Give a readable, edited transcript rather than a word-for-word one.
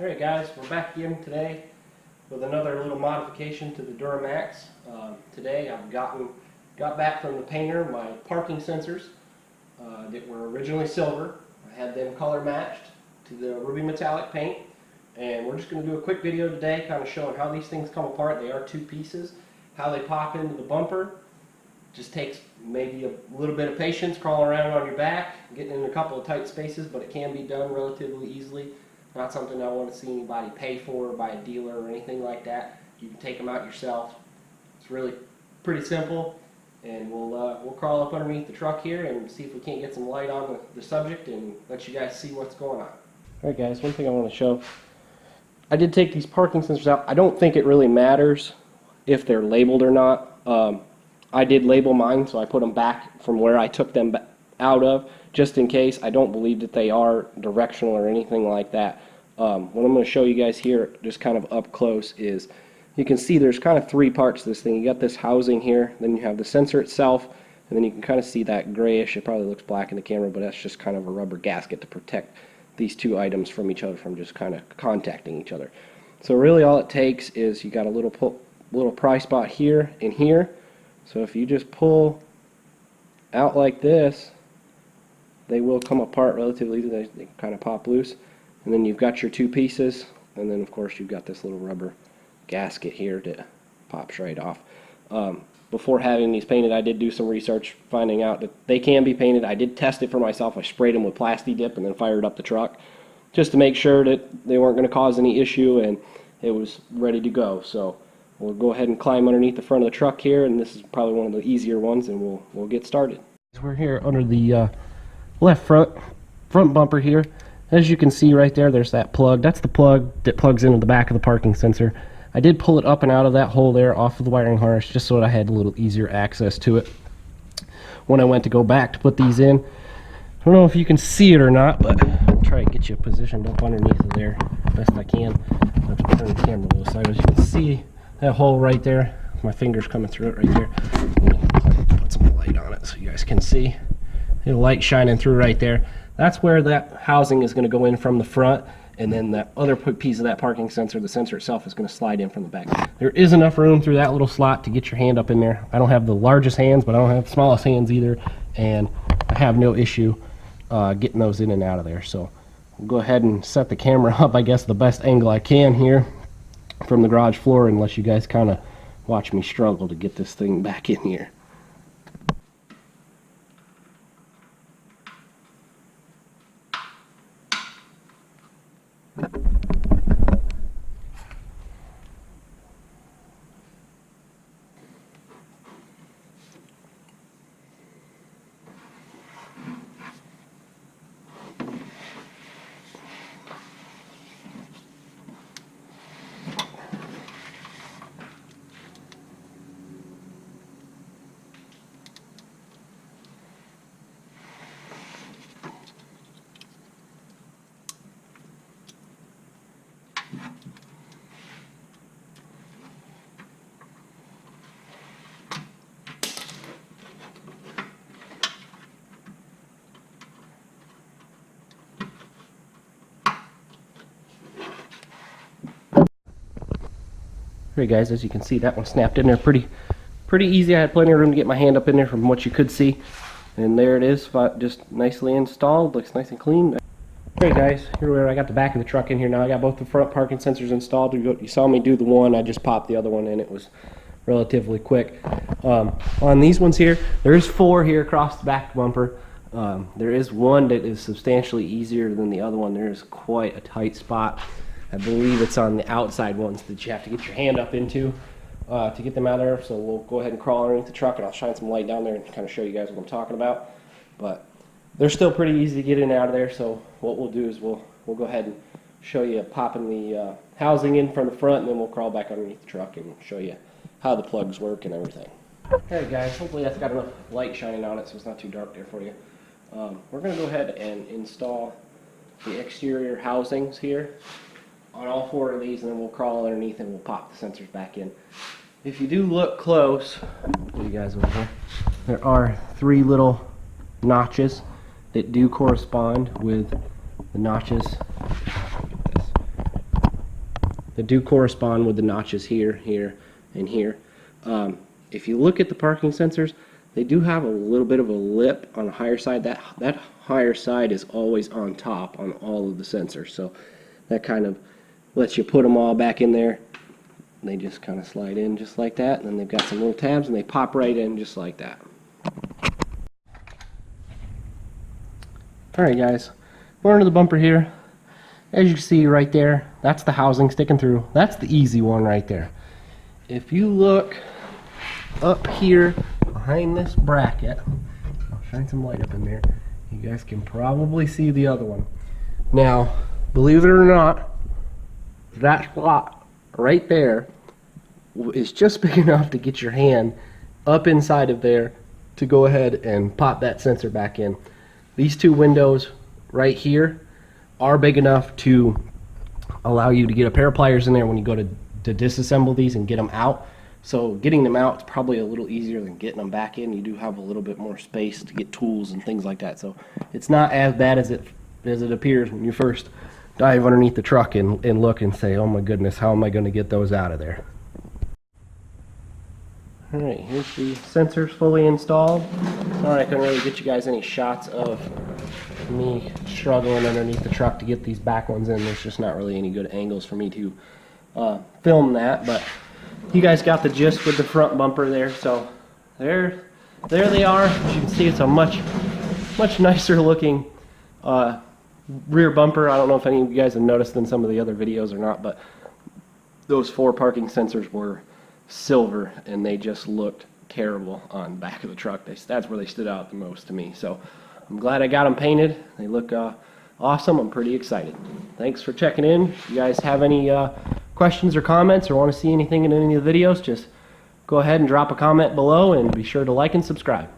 Alright guys, we're back again today with another little modification to the Duramax. Today I've got back from the painter my parking sensors that were originally silver. I had them color matched to the ruby metallic paint, and we're just going to do a quick video today kind of showing how these things come apart. They are two pieces. How they pop into the bumper just takes maybe a little bit of patience, crawling around on your back, getting in a couple of tight spaces, but it can be done relatively easily. Not something I want to see anybody pay for by a dealer or anything like that. You can take them out yourself. It's really pretty simple, and we'll crawl up underneath the truck here and see if we can't get some light on the subject and let you guys see what's going on. Alright guys, one thing I want to show. I did take these parking sensors out. I don't think it really matters if they're labeled or not. I did label mine, so I put them back from where I took them out of, just in case. I don't believe that they are directional or anything like that. What I'm going to show you guys here, just kind of up close, is you can see there's kind of three parts to this thing. You got this housing here, then you have the sensor itself, and then you can kind of see that grayish. It probably looks black in the camera, but that's just kind of a rubber gasket to protect these two items from each other, from just kind of contacting each other. So really all it takes is you got a little pry spot here and here. So if you just pull out like this, they will come apart relatively easily. They kind of pop loose, and then you've got your two pieces, and then of course you've got this little rubber gasket here that pops right off. Before having these painted, I did do some research finding out that they can be painted. I did test it for myself. I sprayed them with Plasti Dip and then fired up the truck just to make sure that they weren't going to cause any issue, and it was ready to go. So we'll go ahead and climb underneath the front of the truck here, and this is probably one of the easier ones, and we'll get started. We're here under the left front bumper here. As you can see right there, there's that plug. That's the plug that plugs into the back of the parking sensor. I did pull it up and out of that hole there off of the wiring harness just so that I had a little easier access to it when I went to go back to put these in. I don't know if you can see it or not, but I'll try to get you positioned up underneath of there best I can. I have to turn the camera a little side. As you can see, that hole right there, my finger's coming through it right there. Put some light on it so you guys can see. The light shining through right there. That's where that housing is going to go in from the front, and then that other piece of that parking sensor, the sensor itself, is going to slide in from the back. There is enough room through that little slot to get your hand up in there. I don't have the largest hands, but I don't have the smallest hands either, and I have no issue getting those in and out of there. So I'll go ahead and set the camera up, I guess, the best angle I can here from the garage floor, and let you guys kind of watch me struggle to get this thing back in here. Alright guys, as you can see, that one snapped in there pretty easy. I had plenty of room to get my hand up in there from what you could see. And there it is, just nicely installed. Looks nice and clean. Alright guys, here we are. I got the back of the truck in here now. I got both the front parking sensors installed. You saw me do the one. I just popped the other one in. It was relatively quick. On these ones here, there's four here across the back bumper. There is one that is substantially easier than the other one. There is quite a tight spot. I believe it's on the outside ones that you have to get your hand up into to get them out of there. So we'll go ahead and crawl underneath the truck, and I'll shine some light down there and kind of show you guys what I'm talking about. But they're still pretty easy to get in and out of there. So what we'll do is we'll go ahead and show you popping the housing in from the front, and then we'll crawl back underneath the truck and show you how the plugs work and everything. Alright guys, hopefully that's got enough light shining on it so it's not too dark there for you. We're going to go ahead and install the exterior housings here on all four of these, and then we'll crawl underneath and we'll pop the sensors back in. If you do look close, you guys over here, there are three little notches that do correspond with the notches that do correspond with the notches here, here, and here. If you look at the parking sensors, they do have a little bit of a lip on the higher side. That higher side is always on top on all of the sensors, so that kind of lets you put them all back in there. They just kind of slide in just like that, and then they've got some little tabs and they pop right in just like that. Alright guys, we're under the bumper here. As you can see right there, that's the housing sticking through. That's the easy one right there. If you look up here behind this bracket, I'll shine some light up in there, you guys can probably see the other one. Now, believe it or not, that spot right there is just big enough to get your hand up inside of there to go ahead and pop that sensor back in. These two windows right here are big enough to allow you to get a pair of pliers in there when you go to disassemble these and get them out. So getting them out is probably a little easier than getting them back in. You do have a little bit more space to get tools and things like that. So it's not as bad as it appears when you first dive underneath the truck and look and say, oh my goodness, how am I going to get those out of there? Alright, here's the sensors fully installed. Sorry I couldn't really get you guys any shots of me struggling underneath the truck to get these back ones in. There's just not really any good angles for me to film that, but you guys got the gist with the front bumper there. So there they are. As you can see, it's a much nicer looking rear bumper. I don't know if any of you guys have noticed in some of the other videos or not, but those 4 parking sensors were silver and they just looked terrible on the back of the truck. That's where they stood out the most to me. So I'm glad I got them painted. They look awesome. I'm pretty excited. Thanks for checking in. If you guys have any questions or comments or want to see anything in any of the videos, just go ahead and drop a comment below and be sure to like and subscribe.